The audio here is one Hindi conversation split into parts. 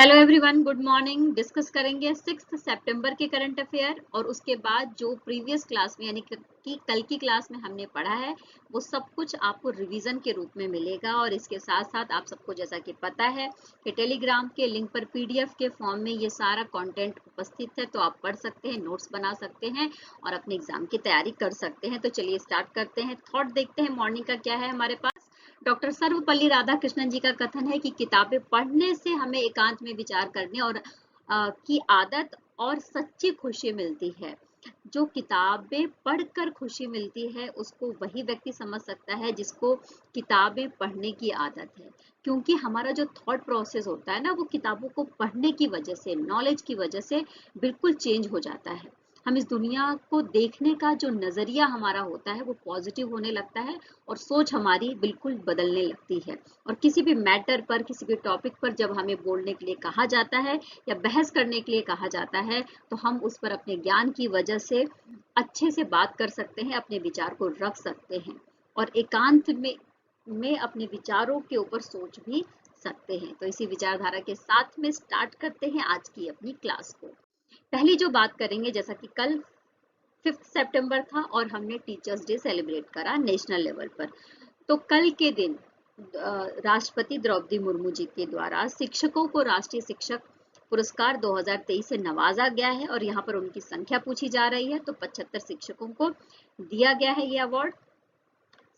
Hello everyone, good morning. Discuss करेंगे 6 सितंबर के करंट अफेयर और उसके बाद जो प्रीवियस क्लास में यानी कि कल की क्लास में हमने पढ़ा है वो सब कुछ आपको रिवीजन के रूप में मिलेगा। और इसके साथ साथ आप सबको जैसा कि पता है कि टेलीग्राम के लिंक पर पीडीएफ के फॉर्म में ये सारा कंटेंट उपस्थित है, तो आप पढ़ सकते हैं, नोट्स बना सकते हैं और अपने एग्जाम की तैयारी कर सकते हैं। तो चलिए स्टार्ट करते हैं। थॉट देखते हैं मॉर्निंग का क्या है हमारे पास। डॉक्टर सर्वपल्ली राधाकृष्णन जी का कथन है कि किताबें पढ़ने से हमें एकांत में विचार करने और की आदत और सच्ची खुशी मिलती है। जो किताबें पढ़कर खुशी मिलती है उसको वही व्यक्ति समझ सकता है जिसको किताबें पढ़ने की आदत है, क्योंकि हमारा जो थॉट प्रोसेस होता है ना वो किताबों को पढ़ने की वजह से, नॉलेज की वजह से बिल्कुल चेंज हो जाता है। हम इस दुनिया को देखने का जो नजरिया हमारा होता है वो पॉजिटिव होने लगता है और सोच हमारी बिल्कुल बदलने लगती है। और किसी भी मैटर पर, किसी भी टॉपिक पर जब हमें बोलने के लिए कहा जाता है या बहस करने के लिए कहा जाता है तो हम उस पर अपने ज्ञान की वजह से अच्छे से बात कर सकते हैं, अपने विचार को रख सकते हैं और एकांत में अपने विचारों के ऊपर सोच भी सकते हैं। तो इसी विचारधारा के साथ में स्टार्ट करते हैं आज की अपनी क्लास को। पहली जो बात करेंगे, जैसा कि कल 5 सितंबर था और हमने टीचर्स डे सेलिब्रेट करा नेशनल लेवल पर। तो कल के दिन राष्ट्रपति द्रौपदी मुर्मू जी के द्वारा शिक्षकों को राष्ट्रीय शिक्षक पुरस्कार 2023 से नवाजा गया है और यहाँ पर उनकी संख्या पूछी जा रही है, तो 75 शिक्षकों को दिया गया है ये अवार्ड।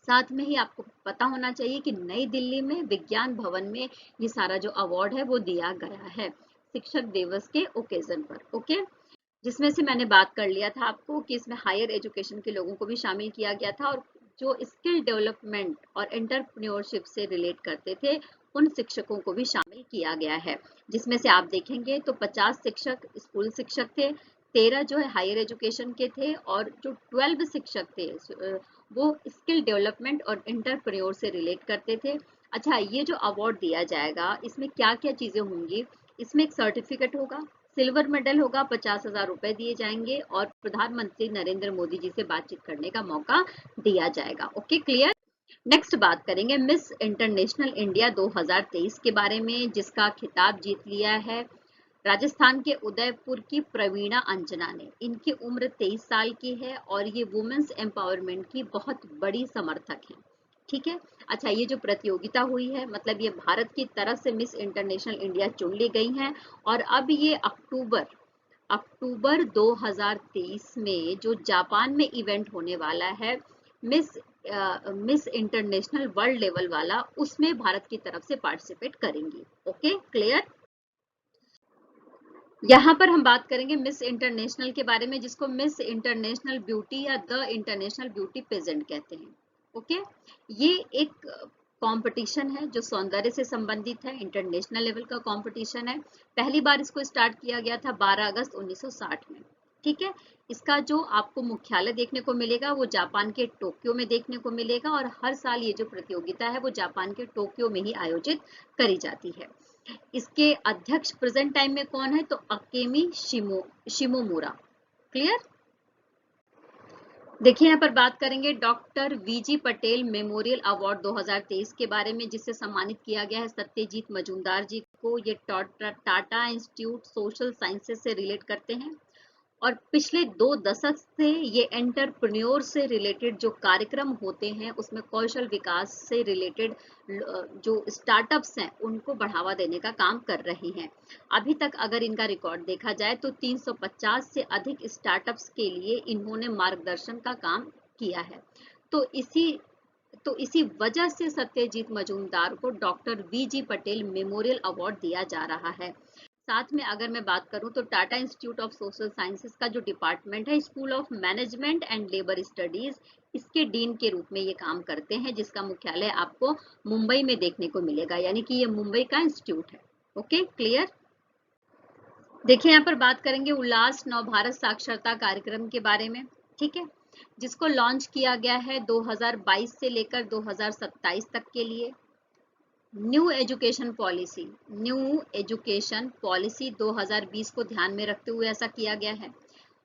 साथ में ही आपको पता होना चाहिए कि नई दिल्ली में विज्ञान भवन में ये सारा जो अवार्ड है वो दिया गया है शिक्षक दिवस के ओकेजन पर। ओके, जिसमें से मैंने बात कर लिया था आपको कि इसमें हायर एजुकेशन के लोगों को भी शामिल किया गया था और जो स्किल डेवलपमेंट और एंटरप्रेन्योरशिप से रिलेट करते थे उन शिक्षकों को भी शामिल किया गया है। जिसमें से आप देखेंगे तो 50 शिक्षक स्कूल शिक्षक थे, 13 जो है हायर एजुकेशन के थे और जो 12 शिक्षक थे वो स्किल डेवलपमेंट और एंटरप्रेन्योर से रिलेट करते थे। अच्छा, ये जो अवार्ड दिया जाएगा इसमें क्या क्या चीजें होंगी? इसमें एक सर्टिफिकेट होगा, सिल्वर मेडल होगा, 50,000 रुपए दिए जाएंगे और प्रधानमंत्री नरेंद्र मोदी जी से बातचीत करने का मौका दिया जाएगा। Okay, clear. नेक्स्ट बात करेंगे मिस इंटरनेशनल इंडिया 2023 के बारे में, जिसका खिताब जीत लिया है राजस्थान के उदयपुर की प्रवीणा अंजना ने। इनकी उम्र 23 साल की है और ये वुमेन्स एम्पावरमेंट की बहुत बड़ी समर्थक है। ठीक है। अच्छा, ये जो प्रतियोगिता हुई है मतलब ये भारत की तरफ से मिस इंटरनेशनल इंडिया चुन ली गई हैं और अब ये अक्टूबर 2023 में जो जापान में इवेंट होने वाला है miss miss international world level वाला, उसमें भारत की तरफ से पार्टिसिपेट करेंगी। Okay, clear. यहाँ पर हम बात करेंगे मिस इंटरनेशनल के बारे में, जिसको मिस इंटरनेशनल ब्यूटी या द इंटरनेशनल ब्यूटी पेजेंट कहते हैं। ओके, ये एक कंपटीशन है जो सौंदर्य से संबंधित है, इंटरनेशनल लेवल का कंपटीशन है। पहली बार इसको स्टार्ट किया गया था 12 अगस्त 1960 में। ठीक है। इसका जो आपको मुख्यालय देखने को मिलेगा वो जापान के टोक्यो में देखने को मिलेगा और हर साल ये जो प्रतियोगिता है वो जापान के टोक्यो में ही आयोजित करी जाती है। इसके अध्यक्ष प्रेजेंट टाइम में कौन है? तो अकेमी शिमोमुरा। क्लियर। देखिए यहाँ पर बात करेंगे doctor VG Patel memorial award 2023 के बारे में, जिससे सम्मानित किया गया है सत्यजीत मजूमदार जी को। ये टाटा इंस्टीट्यूट सोशल साइंसेज से रिलेट करते हैं और पिछले 2 दशक से ये एंटरप्रेन्योर से रिलेटेड जो कार्यक्रम होते हैं उसमें कौशल विकास से रिलेटेड जो स्टार्टअप्स हैं उनको बढ़ावा देने का काम कर रही हैं। अभी तक अगर इनका रिकॉर्ड देखा जाए तो 350 से अधिक स्टार्टअप्स के लिए इन्होंने मार्गदर्शन का काम किया है। तो इसी वजह से सत्यजीत मजूमदार को doctor VG Patel memorial award दिया जा रहा है। साथ में अगर मैं बात करूं तो Tata institute of social sciences का जो डिपार्टमेंट है school of management and labour studies, इसके डीन के रूप में ये काम करते हैं, जिसका मुख्यालय आपको मुंबई में देखने को मिलेगा, यानी कि ये मुंबई का इंस्टीट्यूट है। Okay, clear. देखिए यहाँ पर बात करेंगे उल्लास नव भारत साक्षरता कार्यक्रम के बारे में। ठीक है, जिसको लॉन्च किया गया है 2022 से लेकर 2027 तक के लिए। न्यू एजुकेशन पॉलिसी 2020 को ध्यान में रखते हुए ऐसा किया गया है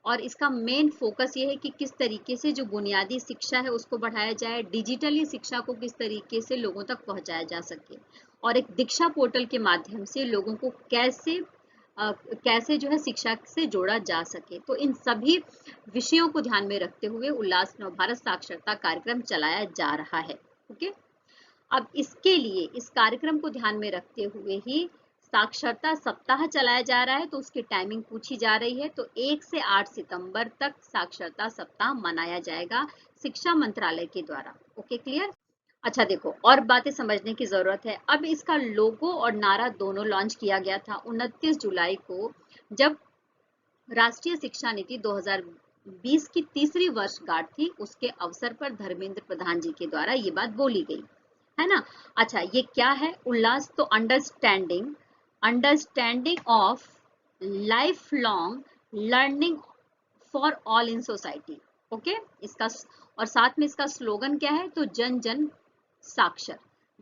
और इसका मेन फोकस ये है कि किस तरीके से जो बुनियादी शिक्षा है उसको बढ़ाया जाए, डिजिटली शिक्षा को किस तरीके से लोगों तक पहुंचाया जा सके और एक दीक्षा पोर्टल के माध्यम से लोगों को कैसे जो है शिक्षा से जोड़ा जा सके। तो इन सभी विषयों को ध्यान में रखते हुए उल्लास नवभारत साक्षरता कार्यक्रम चलाया जा रहा है। ओके, अब इसके लिए इस कार्यक्रम को ध्यान में रखते हुए ही साक्षरता सप्ताह चलाया जा रहा है। तो उसकी टाइमिंग पूछी जा रही है। तो 1 से 8 सितंबर तक साक्षरता सप्ताह मनाया जाएगा शिक्षा मंत्रालय के द्वारा। Okay, clear. अच्छा देखो, और बातें समझने की जरूरत है। अब इसका लोगो और नारा दोनों लॉन्च किया गया था 29 जुलाई को, जब राष्ट्रीय शिक्षा नीति 2020 की तीसरी वर्षगांठ थी। उसके अवसर पर धर्मेंद्र प्रधान जी के द्वारा ये बात बोली गई है ना। अच्छा, ये क्या है उल्लास? तो understanding of life long learning for all in society. Okay, इसका और साथ में इसका स्लोगन क्या है? तो जन जन साक्षर,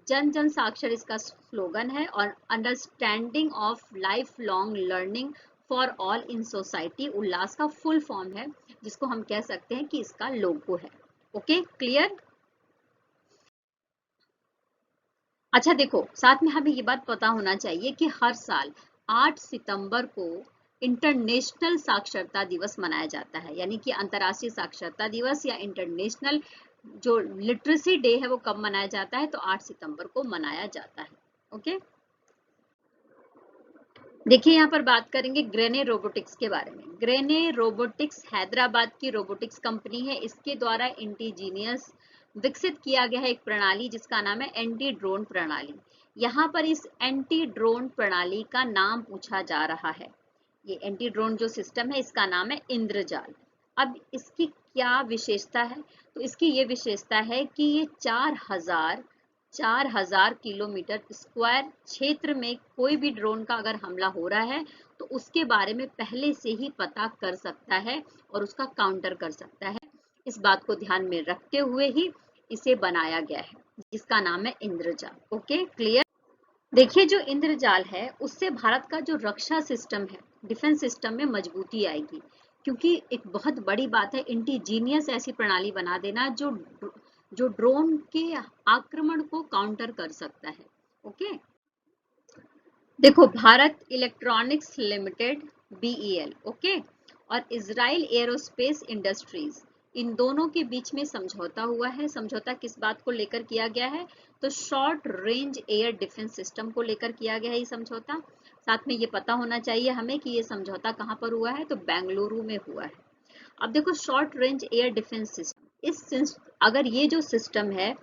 जन जन साक्षर इसका स्लोगन है। और understanding of life long learning for all in society Ullas का फुल फॉर्म है, जिसको हम कह सकते हैं कि इसका लोगो है। Okay, clear. अच्छा देखो, साथ में हमें ये बात पता होना चाहिए कि हर साल 8 सितंबर को इंटरनेशनल साक्षरता दिवस मनाया जाता है। यानी कि अंतर्राष्ट्रीय साक्षरता दिवस या इंटरनेशनल जो लिटरेसी डे है वो कब मनाया जाता है? तो 8 सितंबर को मनाया जाता है। ओके, देखिए यहाँ पर बात करेंगे ग्रेने रोबोटिक्स के बारे में। ग्रेने रोबोटिक्स हैदराबाद की रोबोटिक्स कंपनी है। इसके द्वारा इंडिजीनियस विकसित किया गया है एक प्रणाली जिसका नाम है एंटी ड्रोन प्रणाली। यहाँ पर इस एंटी ड्रोन प्रणाली का नाम पूछा जा रहा है। ये एंटी ड्रोन जो सिस्टम है इसका नाम है इंद्रजाल। अब इसकी क्या विशेषता है? तो इसकी ये विशेषता है कि ये 4000 किलोमीटर स्क्वायर क्षेत्र में कोई भी ड्रोन का अगर हमला हो रहा है तो उसके बारे में पहले से ही पता कर सकता है और उसका काउंटर कर सकता है। इस बात को ध्यान में रखते हुए ही इसे बनाया गया है, जिसका नाम है इंद्रजाल। Okay, clear. देखिए, जो इंद्रजाल है उससे भारत का जो रक्षा सिस्टम है, डिफेंस सिस्टम में मजबूती आएगी। क्योंकि एक बहुत बड़ी बात है इंडिजीनियस ऐसी प्रणाली बना देना जो ड्रोन के आक्रमण को काउंटर कर सकता है। ओके, देखो, Bharat electronics limited BEL, okay, और इजराइल एरोस्पेस इंडस्ट्रीज, इन दोनों के बीच में समझौता हुआ है। समझौता किस बात को लेकर किया गया है? तो short range air defence system को लेकर किया गया है ये समझौता। साथ में ये पता होना चाहिए हमें कि ये समझौता कहाँ पर हुआ है? तो बेंगलुरु में हुआ है। अब देखो, short range air defence system, अगर ये जो सिस्टम है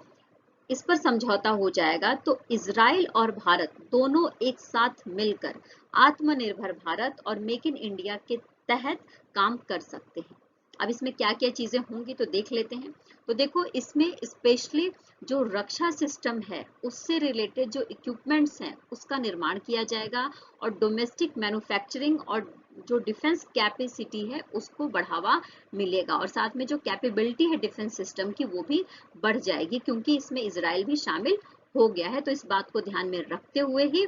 इस पर समझौता हो जाएगा तो इजराइल और भारत दोनों एक साथ मिलकर आत्मनिर्भर भारत और मेक इन इंडिया के तहत काम कर सकते हैं। अब इसमें क्या क्या चीजें होंगी तो देख लेते हैं। तो देखो, इसमें स्पेशली जो रक्षा सिस्टम है उससे रिलेटेड जो इक्विपमेंट्स हैं उसका निर्माण किया जाएगा और डोमेस्टिक मैन्युफैक्चरिंग और जो डिफेंस कैपेसिटी है उसको बढ़ावा मिलेगा। और साथ में जो कैपेबिलिटी है डिफेंस सिस्टम की वो भी बढ़ जाएगी, क्योंकि इसमें इजराइल भी शामिल हो गया है। तो इस बात को ध्यान में रखते हुए ही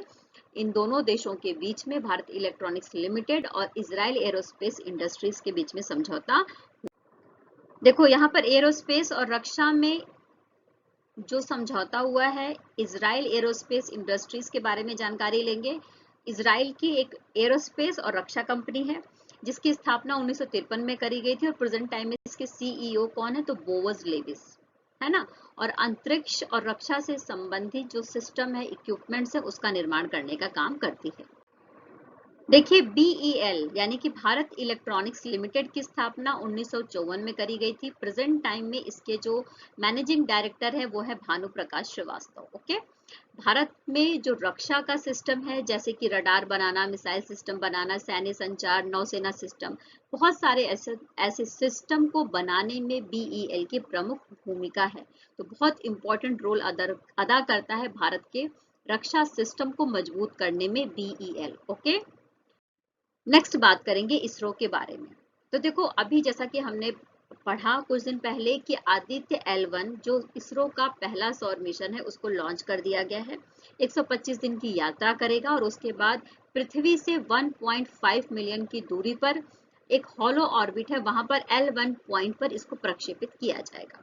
इन दोनों देशों के बीच में भारत इलेक्ट्रॉनिक्स लिमिटेड और इजराइल एरोस्पेस इंडस्ट्रीज के बीच में समझौता। देखो, यहाँ पर एरोस्पेस और रक्षा में जो समझौता हुआ है, इजराइल एरोस्पेस इंडस्ट्रीज के बारे में जानकारी लेंगे। इजराइल की एक एरोस्पेस और रक्षा कंपनी है जिसकी स्थापना 1953 में करी गई थी और प्रेजेंट टाइम में इसके CEO कौन है? तो बोवज लेविस, है ना। और अंतरिक्ष और रक्षा से संबंधित जो सिस्टम है, इक्विपमेंट्स है, उसका निर्माण करने का काम करती है। देखिए, BEL यानी कि भारत इलेक्ट्रॉनिक्स लिमिटेड की स्थापना 1954 में करी गई थी। प्रेजेंट टाइम में इसके जो मैनेजिंग डायरेक्टर है वो है भानु प्रकाश श्रीवास्तव। ओके, भारत में जो रक्षा का सिस्टम है जैसे कि रडार बनाना, मिसाइल सिस्टम बनाना, सैन्य संचार, नौसेना सिस्टम, बहुत सारे ऐसे सिस्टम को बनाने में BEL की प्रमुख भूमिका है। तो बहुत इंपॉर्टेंट रोल अदा करता है भारत के रक्षा सिस्टम को मजबूत करने में BEL। ओके, नेक्स्ट बात करेंगे इसरो के बारे में। तो देखो, अभी जैसा कि हमने पढ़ा कुछ दिन पहले कि आदित्य L1 जो इसरो का पहला सौर मिशन है उसको लॉन्च कर दिया गया है। 125 दिन की यात्रा करेगा और उसके बाद पृथ्वी से 1.5 मिलियन की दूरी पर एक हॉलो ऑर्बिट है, वहां पर L1 पॉइंट पर इसको प्रक्षेपित किया जाएगा।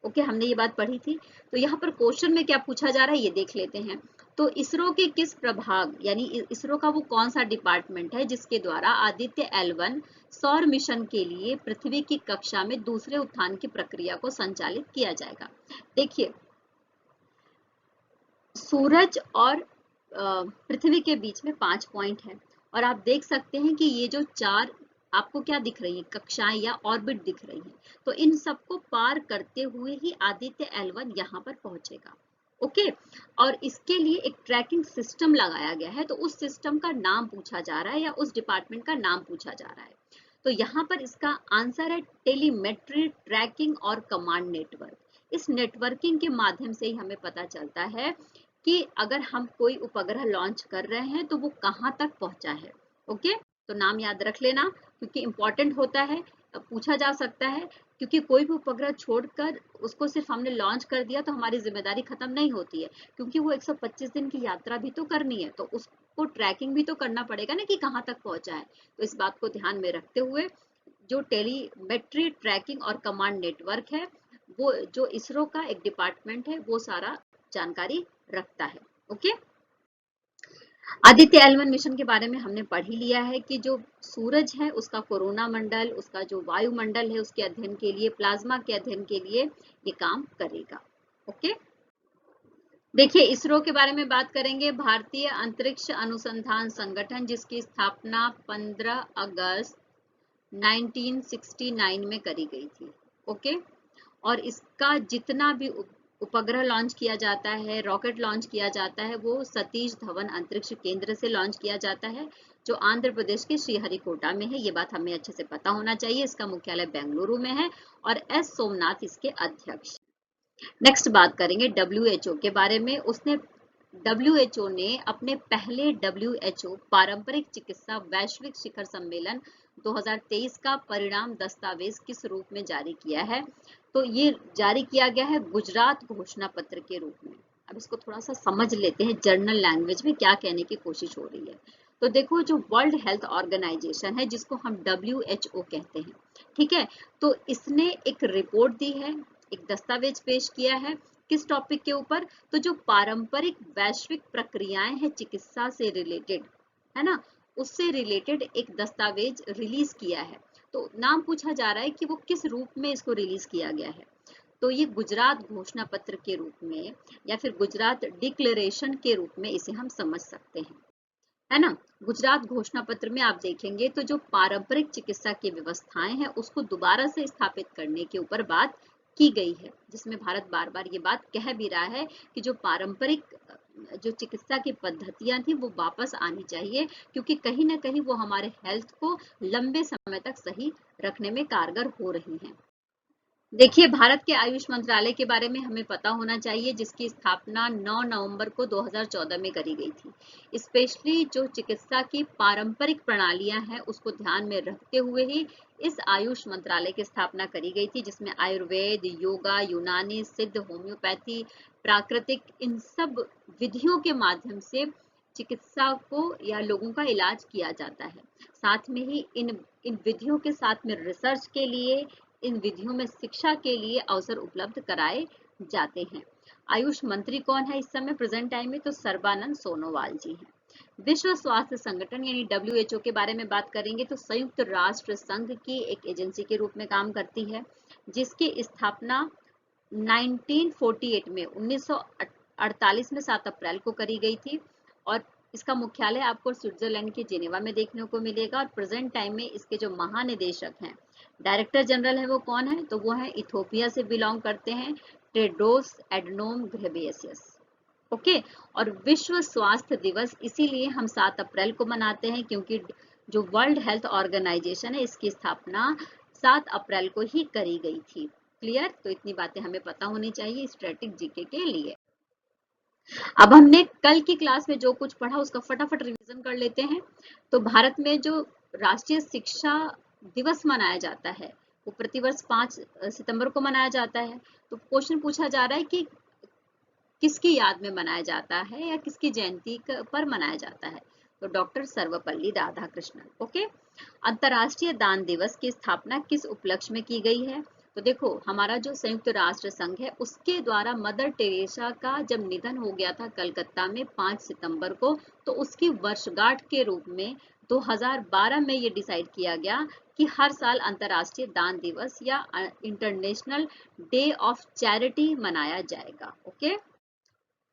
ओके, हमने ये बात पढ़ी थी। तो यहाँ पर क्वेश्चन में क्या पूछा जा रहा है ये देख लेते हैं। तो इसरो के किस प्रभाग यानी इसरो का वो कौन सा डिपार्टमेंट है जिसके द्वारा आदित्य L1 सौर मिशन के लिए पृथ्वी की कक्षा में दूसरे उत्थान की प्रक्रिया को संचालित किया जाएगा। देखिए, सूरज और पृथ्वी के बीच में 5 पॉइंट है और आप देख सकते हैं कि ये जो 4 आपको क्या दिख रही है, कक्षाएं या ऑर्बिट दिख रही है, तो इन सबको पार करते हुए ही आदित्य L1 यहाँ पर पहुंचेगा। ओके, और इसके लिए एक ट्रैकिंग सिस्टम लगाया गया है, तो उस सिस्टम का नाम पूछा जा रहा है या उस डिपार्टमेंट का नाम पूछा जा रहा है। तो यहाँ पर इसका आंसर है टेलीमेट्री ट्रैकिंग और कमांड नेटवर्क। इस नेटवर्किंग के माध्यम से ही हमें पता चलता है कि अगर हम कोई उपग्रह लॉन्च कर रहे हैं तो वो कहाँ तक पहुंचा है। ओके, तो नाम याद रख लेना क्योंकि इंपॉर्टेंट होता है, पूछा जा सकता है, क्योंकि कोई भी उपग्रह छोड़कर उसको सिर्फ हमने लॉन्च कर दिया तो हमारी जिम्मेदारी खत्म नहीं होती है, क्योंकि वो 125 दिन की यात्रा भी तो करनी है, तो उसको ट्रैकिंग भी तो करना पड़ेगा ना कि कहाँ तक पहुंचा है। तो इस बात को ध्यान में रखते हुए जो टेलीमेट्री ट्रैकिंग और कमांड नेटवर्क है, वो जो इसरो का एक डिपार्टमेंट है, वो सारा जानकारी रखता है। ओके, आदित्य L1 मिशन के बारे में हमने पढ़ ही लिया है कि जो सूरज है उसका कोरोना मंडल, उसका जो वायुमंडल है उसके अध्ययन के लिए, प्लाज्मा के अध्ययन के लिए ये काम करेगा। ओके, देखिए इसरो के बारे में बात करेंगे। भारतीय अंतरिक्ष अनुसंधान संगठन, जिसकी स्थापना 15 अगस्त 1969 में करी गई थी। ओके, और इसका जितना भी उपग्रह लॉन्च किया जाता है, रॉकेट लॉन्च किया जाता है, वो सतीश धवन अंतरिक्ष केंद्र से लॉन्च किया जाता है, जो आंध्र प्रदेश के श्रीहरिकोटा में है। ये बात हमें अच्छे से पता होना चाहिए। इसका मुख्यालय बेंगलुरु में है और एस सोमनाथ इसके अध्यक्ष। नेक्स्ट बात करेंगे WHO के बारे में। WHO ने अपने पहले WHO पारंपरिक चिकित्सा वैश्विक शिखर सम्मेलन 2023 का परिणाम दस्तावेज किस रूप में जारी किया है? तो ये जारी किया गया है गुजरात घोषणा पत्र के रूप में। अब इसको थोड़ा सा समझ लेते हैं जर्नल लैंग्वेज में क्या कहने की कोशिश हो रही है। तो देखो, जो वर्ल्ड हेल्थ ऑर्गेनाइजेशन है जिसको हम WHO कहते हैं, ठीक है, तो इसने एक रिपोर्ट दी है, एक दस्तावेज पेश किया है। किस टॉपिक के ऊपर? तो जो पारंपरिक वैश्विक प्रक्रियाएं हैं चिकित्सा से रिलेटेड, है ना, उससे रिलेटेड एक दस्तावेज रिलीज किया है। तो नाम पूछा जा रहा है कि वो किस रूप में इसको रिलीज किया गया है। तो ये गुजरात घोषणा पत्र के रूप में या फिर गुजरात डिक्लेरेशन के रूप में इसे हम समझ सकते हैं, है ना। गुजरात घोषणा पत्र में आप देखेंगे तो जो पारंपरिक चिकित्सा की व्यवस्थाएं हैं उसको दोबारा से स्थापित करने के ऊपर बात की गई है, जिसमें भारत बार बार ये बात कह भी रहा है कि जो पारंपरिक जो चिकित्सा की पद्धतियां थी वो वापस आनी चाहिए, क्योंकि कहीं ना कहीं वो हमारे हेल्थ को लंबे समय तक सही रखने में कारगर हो रही हैं। देखिए, भारत के आयुष मंत्रालय के बारे में हमें पता होना चाहिए, जिसकी स्थापना 9 नवंबर को 2014 में करी गई थी। स्पेशली जो चिकित्सा की पारंपरिक प्रणालियां हैं उसको ध्यान में रखते हुए ही इस आयुष मंत्रालय की स्थापना करी गई थी, जिसमें आयुर्वेद, योगा, यूनानी, सिद्ध, होम्योपैथी, प्राकृतिक, इन सब विधियों के माध्यम से चिकित्सा को या लोगों का इलाज किया जाता है। साथ में ही इन विधियों के साथ में रिसर्च के लिए, इन विधियों में शिक्षा के लिए अवसर उपलब्ध कराए जाते हैं। आयुष मंत्री कौन है इस समय प्रेजेंट टाइम में? तो सर्बानंद सोनोवाल जी हैं। विश्व स्वास्थ्य संगठन यानी WHO के बारे में बात करेंगे तो संयुक्त राष्ट्र संघ की एक एजेंसी के रूप में काम करती है, जिसकी स्थापना 1948 में 1948 में 7 अप्रैल को करी गई थी और इसका मुख्यालय आपको स्विट्जरलैंड के जेनेवा में देखने को मिलेगा। और प्रेजेंट टाइम में इसके जो महानिदेशक हैं, डायरेक्टर जनरल है, वो कौन है? तो वो है इथोपिया से बिलोंग करते हैं, टेड्रोस एडनोम घेब्रेयेसस। ओके, और विश्व स्वास्थ्य दिवस इसीलिए हम 7 अप्रैल को मनाते हैं, क्योंकि जो वर्ल्ड हेल्थ ऑर्गेनाइजेशन है इसकी स्थापना 7 अप्रैल को ही करी गई थी। क्लियर? तो इतनी बातें हमें पता होनी चाहिए स्टैटिक जीके के लिए। अब हमने कल की क्लास में जो कुछ पढ़ा उसका फटाफट रिवीजन कर लेते हैं। तो भारत में जो राष्ट्रीय शिक्षा दिवस मनाया जाता है वो प्रतिवर्ष 5 सितंबर को मनाया जाता है। तो क्वेश्चन पूछा जा रहा है कि किसकी याद में मनाया जाता है या किसकी जयंती पर मनाया जाता है? तो डॉक्टर सर्वपल्ली राधाकृष्णन। ओके, अंतर्राष्ट्रीय दान दिवस की स्थापना किस उपलक्ष्य में की गई है? तो देखो हमारा जो संयुक्त राष्ट्र संघ है उसके द्वारा मदर टेरेसा का जब निधन हो गया था कलकत्ता में 5 सितंबर को, तो उसकी वर्षगांठ के रूप में 2012 में ये डिसाइड किया गया कि हर साल अंतर्राष्ट्रीय दान दिवस या इंटरनेशनल डे ऑफ चैरिटी मनाया जाएगा। ओके,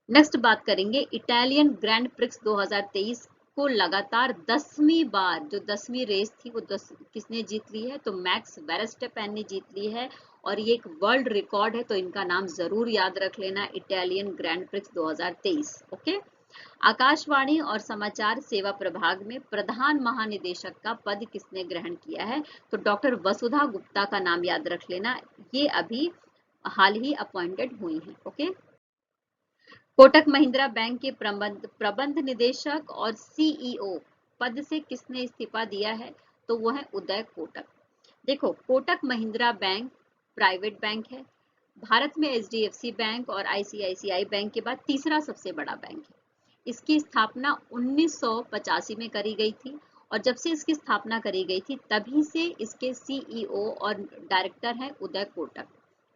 नेक्स्ट बात करेंगे इटालियन ग्रैंड प्रिक्स 2023 को लगातार 10वीं बार, जो 10वीं रेस थी वो किसने जीत ली है, तो मैक्स वेरस्टेपेन ने जीत ली है और ये एक वर्ल्ड रिकॉर्ड है, तो इनका नाम जरूर याद रख लेना, Italian grand prix 2023। Okay, Akashvani और समाचार सेवा प्रभाग में प्रधान महानिदेशक का पद किसने ग्रहण किया है, तो डॉक्टर वसुधा गुप्ता का नाम याद रख लेना, ये अभी हाल ही अपॉइंटेड हुई हैं। ओके, कोटक महिंद्रा बैंक के प्रबंध निदेशक और सीईओ पद से किसने इस्तीफा दिया है, तो वो है उदय कोटक। देखो Kotak Mahindra bank private bank है, भारत में एचडीएफसी बैंक और आईसीआईसीआई बैंक के बाद तीसरा सबसे बड़ा बैंक है। इसकी स्थापना 1985 में करी गई थी और जब से इसकी स्थापना करी गई थी तभी से इसके सीईओ और डायरेक्टर हैं उदय कोटक।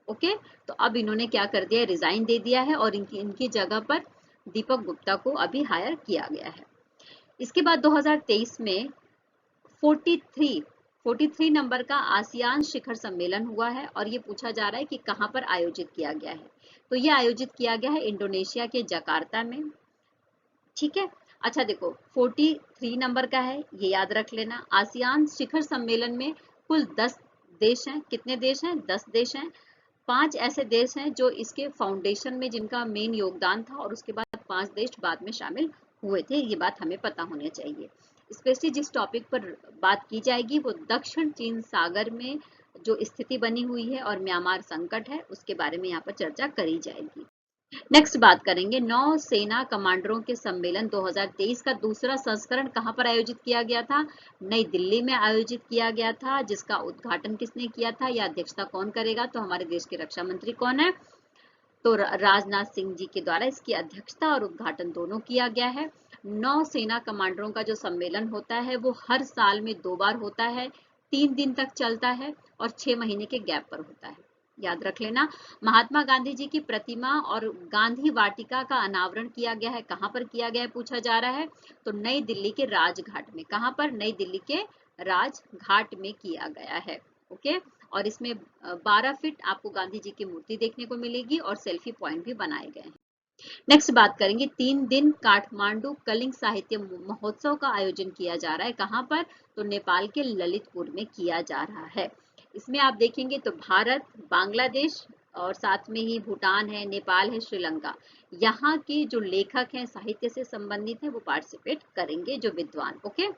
ओके, तो अब इन्होंने क्या कर दिया, रिजाइन दे दिया है और इनकी जगह पर दीपक गुप्ता को अभी हायर किया गया है। इसके बाद 2023 में 43 नंबर का आसियान शिखर सम्मेलन हुआ है और ये पूछा जा रहा है कि कहां पर आयोजित किया गया है, तो ये आयोजित किया गया है इंडोनेशिया के जकार्ता में। ठीक है, अच्छा देखो 43 नंबर का है, ये याद रख लेना। आसियान शिखर सम्मेलन में कुल 10 देश हैं, कितने देश हैं, 10 देश हैं। 5 ऐसे देश हैं जो इसके फाउंडेशन में जिनका मेन योगदान था और उसके बाद 5 देश बाद में शामिल हुए थे, ये बात हमें पता होनी चाहिए। स्पेशली जिस टॉपिक पर बात की जाएगी वो दक्षिण चीन सागर में जो स्थिति बनी हुई है और म्यांमार संकट है उसके बारे में यहाँ पर चर्चा करी जाएगी। नेक्स्ट बात करेंगे नौसेना कमांडरों के सम्मेलन 2023 का दूसरा संस्करण कहां पर आयोजित किया गया था, नई दिल्ली में आयोजित किया गया था। जिसका उद्घाटन किसने किया था या अध्यक्षता कौन करेगा, तो हमारे देश के रक्षा मंत्री कौन है, तो राजनाथ सिंह जी के द्वारा इसकी अध्यक्षता और उद्घाटन दोनों किया गया है। नौसेना कमांडरों का जो सम्मेलन होता है वो हर साल में 2 बार होता है, 3 दिन तक चलता है और 6 महीने के गैप पर होता है, याद रख लेना। महात्मा गांधी जी की प्रतिमा और गांधी वाटिका का अनावरण किया गया है, कहां पर किया गया है पूछा जा रहा है, तो नई दिल्ली के राजघाट में। कहां पर, नई दिल्ली के राजघाट में किया गया है। ओके, और इसमें 12 फीट आपको गांधी जी की मूर्ति देखने को मिलेगी और सेल्फी पॉइंट भी बनाए गए हैं। नेक्स्ट बात करेंगे 3 दिन काठमांडू कलिंग साहित्य महोत्सव का आयोजन किया जा रहा है, कहां पर, तो नेपाल के ललितपुर में किया जा रहा है। इसमें आप देखेंगे तो भारत, बांग्लादेश और साथ में ही भूटान है, नेपाल है, श्रीलंका, यहाँ के जो लेखक हैं साहित्य से संबंधित हैं वो पार्टिसिपेट करेंगे, जो विद्वान। ओके,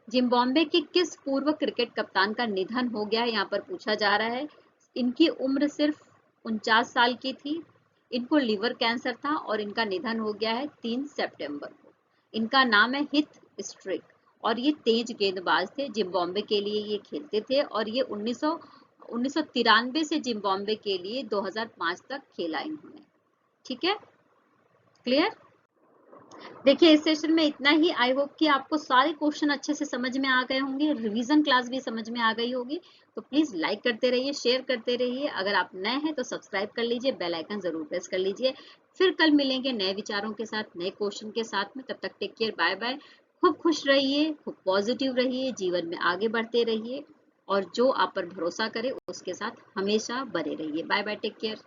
जिम्बाब्वे के किस पूर्व क्रिकेट कप्तान का निधन हो गया है, यहाँ पर पूछा जा रहा है। इनकी उम्र सिर्फ 49 साल की थी, इनको लिवर कैंसर था और इनका निधन हो गया है 3 सितंबर को। इनका नाम है हिथ स्ट्रिक और ये तेज गेंदबाज थे, जिम्बाब्वे के लिए ये खेलते थे और ये 1993 से जिम्बाब्वे के लिए 2005 तक खेला इन्होंने। ठीक है, क्लियर। देखिए इस सेशन में इतना ही। आई होप कि आपको सारे क्वेश्चन अच्छे से समझ में आ गए होंगे, रिवीजन क्लास भी समझ में आ गई होगी। तो प्लीज लाइक करते रहिए, शेयर करते रहिए। अगर आप नए हैं तो सब्सक्राइब कर लीजिए, बेल आइकन जरूर प्रेस कर लीजिए। फिर कल मिलेंगे नए विचारों के साथ, नए क्वेश्चन के साथ में। तब तक टेक केयर, बाय बाय। खूब खुश रहिए, खूब पॉजिटिव रहिए, जीवन में आगे बढ़ते रहिए और जो आप पर भरोसा करे उसके साथ हमेशा बने रहिए। Bye bye, take care.